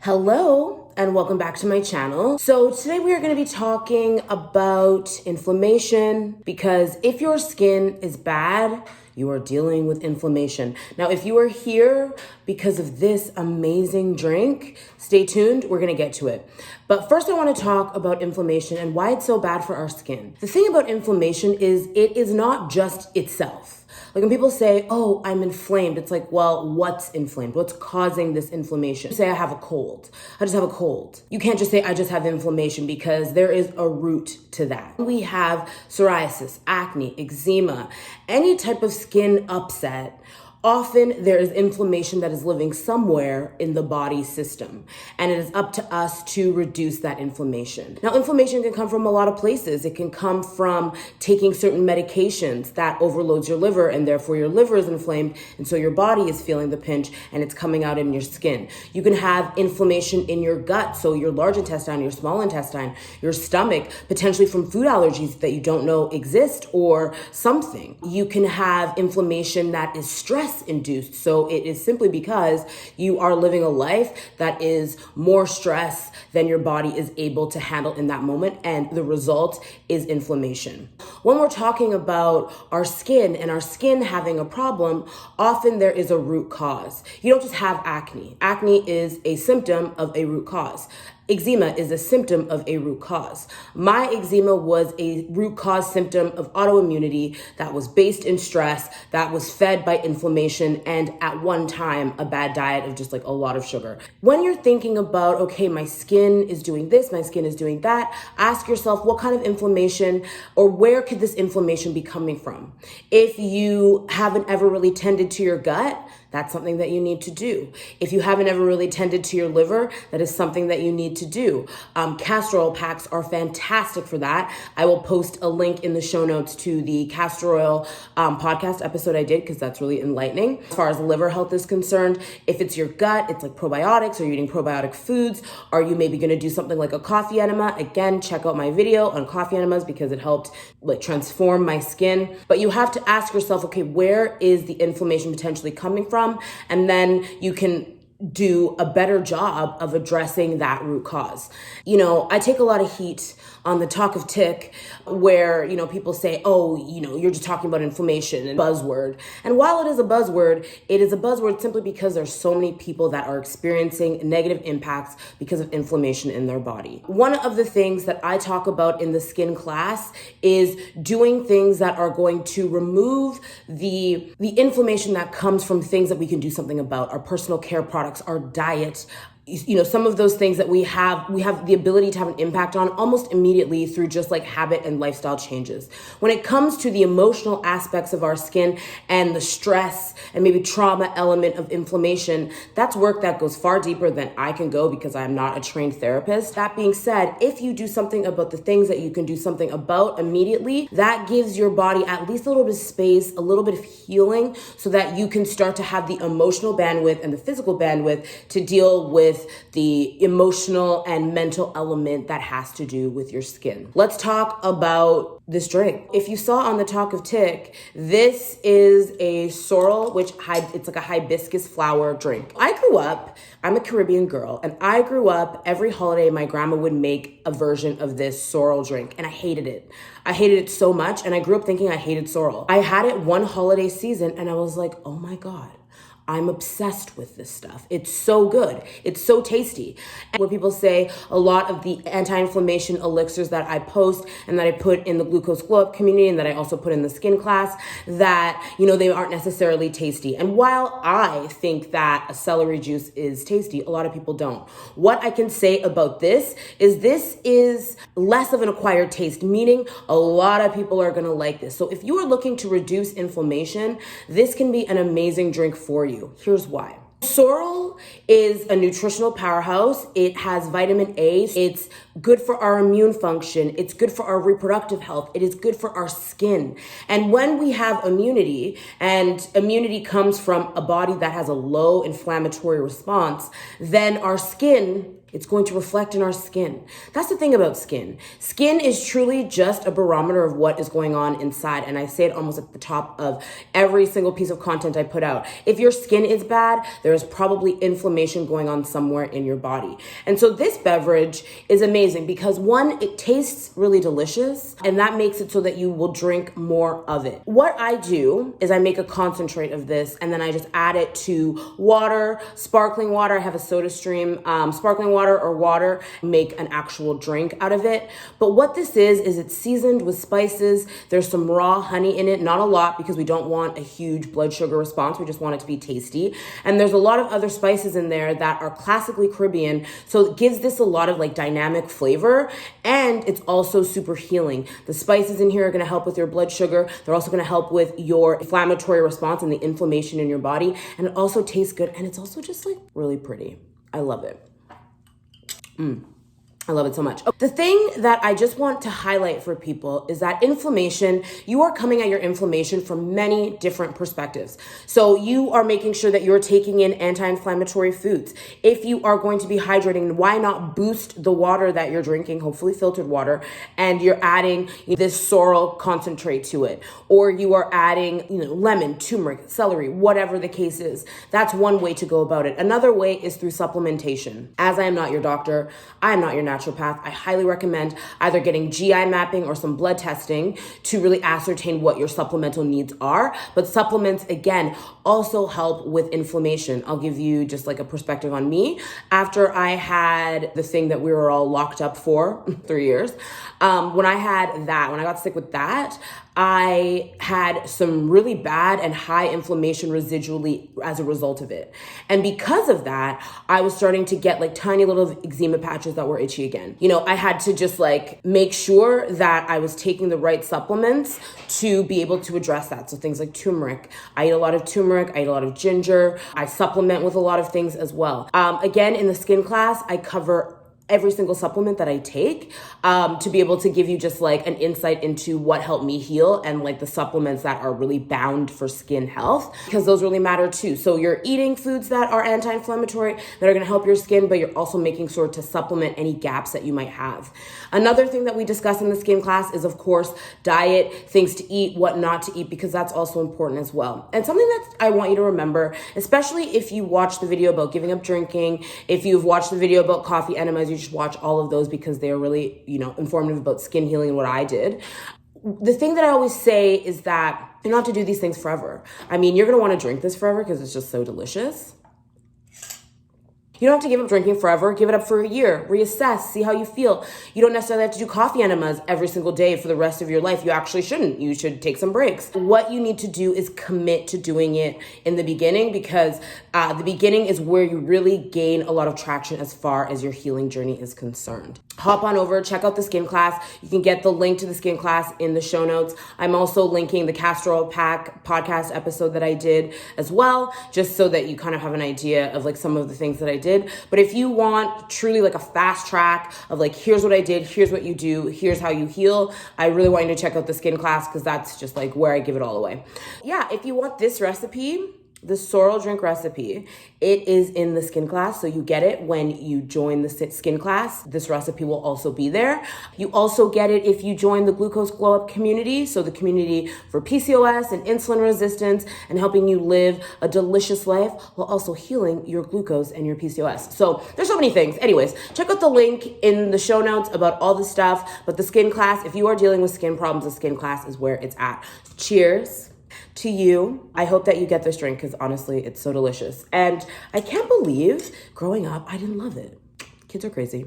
Hello and welcome back to my channel. So today we are going to be talking about inflammation, because if your skin is bad, you are dealing with inflammation. Now, if you are here because of this amazing drink, stay tuned, we're gonna get to it. But first I wanna talk about inflammation and why it's so bad for our skin. The thing about inflammation is it is not just itself. Like when people say, oh, I'm inflamed, it's like, well, what's inflamed? What's causing this inflammation? Say I have a cold. I just have a cold. You can't just say I just have inflammation, because there is a root to that. We have psoriasis, acne, eczema, any type of skin upset. Often there is inflammation that is living somewhere in the body system, and it is up to us to reduce that inflammation. Now, inflammation can come from a lot of places. It can come from taking certain medications that overloads your liver, and therefore your liver is inflamed, and so your body is feeling the pinch and it's coming out in your skin. You can have inflammation in your gut, so your large intestine, your small intestine, your stomach, potentially from food allergies that you don't know exist or something. You can have inflammation that is stress induced. So it is simply because you are living a life that is more stress than your body is able to handle in that moment, and the result is inflammation. When we're talking about our skin and our skin having a problem, often there is a root cause. You don't just have acne. Acne is a symptom of a root cause. Eczema is a symptom of a root cause. My eczema was a root cause symptom of autoimmunity that was based in stress, that was fed by inflammation, and at one time, a bad diet of just like a lot of sugar. When you're thinking about, okay, my skin is doing this, my skin is doing that, ask yourself what kind of inflammation or where could this inflammation be coming from? If you haven't ever really tended to your gut, that's something that you need to do. If you haven't ever really tended to your liver, that is something that you need to do. Castor oil packs are fantastic for that. I will post a link in the show notes to the castor oil podcast episode I did, because that's really enlightening. As far as liver health is concerned, if it's your gut, it's like probiotics. Are you eating probiotic foods? Are you maybe gonna do something like a coffee enema? Again, check out my video on coffee enemas, because it helped like transform my skin. But you have to ask yourself, okay, where is the inflammation potentially coming from? And then you can do a better job of addressing that root cause. You know, I take a lot of heat on the talk of tick where, you know, people say, oh, you know, you're just talking about inflammation and buzzword. And while it is a buzzword simply because there's so many people that are experiencing negative impacts because of inflammation in their body. One of the things that I talk about in the skin class is doing things that are going to remove the inflammation that comes from things that we can do something about, our personal care products, our diet. You know, some of those things that we have the ability to have an impact on almost immediately through just like habit and lifestyle changes. When it comes to the emotional aspects of our skin and the stress and maybe trauma element of inflammation, that's work that goes far deeper than I can go, because I'm not a trained therapist. That being said, if you do something about the things that you can do something about immediately, that gives your body at least a little bit of space, a little bit of healing, so that you can start to have the emotional bandwidth and the physical bandwidth to deal with the emotional and mental element that has to do with your skin. Let's talk about this drink. If you saw on the talk of tick, this is a sorrel, it's like a hibiscus flower drink. I'm a Caribbean girl, and I grew up every holiday my grandma would make a version of this sorrel drink, and I hated it. I hated it so much, and I grew up thinking I hated sorrel. I had it one holiday season and I was like, oh my God, I'm obsessed with this stuff. It's so good. It's so tasty. And when people say a lot of the anti-inflammation elixirs that I post and that I put in the Glucose Glow Up community and that I also put in the skin class, that, you know, they aren't necessarily tasty. And while I think that a celery juice is tasty, a lot of people don't. What I can say about this is less of an acquired taste, meaning a lot of people are gonna like this. So if you are looking to reduce inflammation, this can be an amazing drink for you. Here's why. Sorrel is a nutritional powerhouse. It has vitamin A. It's good for our immune function. It's good for our reproductive health. It is good for our skin. And when we have immunity, and immunity comes from a body that has a low inflammatory response, then our skin, it's going to reflect in our skin. That's the thing about skin. Skin is truly just a barometer of what is going on inside. And I say it almost at the top of every single piece of content I put out. If your skin is bad, there is probably inflammation going on somewhere in your body. And so this beverage is amazing because one, it tastes really delicious, and that makes it so that you will drink more of it. What I do is I make a concentrate of this, and then I just add it to water, sparkling water. I have a soda stream, sparkling water or water, make an actual drink out of it. But what this is it's seasoned with spices. There's some raw honey in it, not a lot because we don't want a huge blood sugar response. We just want it to be tasty. And there's a lot of other spices in there that are classically Caribbean. So it gives this a lot of like dynamic flavor, and it's also super healing. The spices in here are going to help with your blood sugar. They're also going to help with your inflammatory response and the inflammation in your body. And it also tastes good. And it's also just like really pretty. I love it. I love it so much. The thing that I just want to highlight for people is that inflammation, you are coming at your inflammation from many different perspectives. So you are making sure that you're taking in anti-inflammatory foods. If you are going to be hydrating, why not boost the water that you're drinking, hopefully filtered water, and you're adding this sorrel concentrate to it, or you are adding, lemon, turmeric, celery, whatever the case is. That's one way to go about it. Another way is through supplementation. As I am not your doctor, I am not your naturopath, I highly recommend either getting GI mapping or some blood testing to really ascertain what your supplemental needs are. But supplements, again, also help with inflammation. I'll give you just like a perspective on me. After I had the thing that we were all locked up for 3 years, when I got sick with that, I had some really bad and high inflammation residually as a result of it. And because of that, I was starting to get like tiny little eczema patches that were itchy again. I had to just like make sure that I was taking the right supplements to be able to address that. So things like turmeric. I eat a lot of turmeric. I eat a lot of ginger. I supplement with a lot of things as well. Again, in the skin class, I cover every single supplement that I take to be able to give you just like an insight into what helped me heal and like the supplements that are really bound for skin health, because those really matter too. So you're eating foods that are anti-inflammatory that are going to help your skin, but you're also making sure to supplement any gaps that you might have. Another thing that we discuss in the skin class is, of course, diet, things to eat, what not to eat, because that's also important as well. And something that I want you to remember, especially if you watch the video about giving up drinking, if you've watched the video about coffee enemas, you should watch all of those because they are really, informative about skin healing and what I did. The thing that I always say is that you're not to do these things forever. I mean, you're going to want to drink this forever because it's just so delicious. You don't have to give up drinking forever. Give it up for a year. Reassess. See how you feel. You don't necessarily have to do coffee enemas every single day for the rest of your life. You actually shouldn't. You should take some breaks. What you need to do is commit to doing it in the beginning, because the beginning is where you really gain a lot of traction as far as your healing journey is concerned. Hop on over, check out the skin class. You can get the link to the skin class in the show notes. I'm also linking the Castor Pack podcast episode that I did as well, just so that you kind of have an idea of like some of the things that I did. But if you want truly like a fast track of like, here's what I did, here's what you do, here's how you heal, I really want you to check out the skin class, because that's just like where I give it all away. Yeah, if you want this recipe, the sorrel drink recipe, it is in the skin class. So you get it when you join the skin class. This recipe will also be there. You also get it if you join the Glucose Glow Up community. So the community for PCOS and insulin resistance and helping you live a delicious life while also healing your glucose and your PCOS. So there's so many things. Anyways, check out the link in the show notes about all the stuff. But the skin class, if you are dealing with skin problems, the skin class is where it's at. Cheers to you. I hope that you get this drink because honestly, it's so delicious. And I can't believe growing up, I didn't love it. Kids are crazy.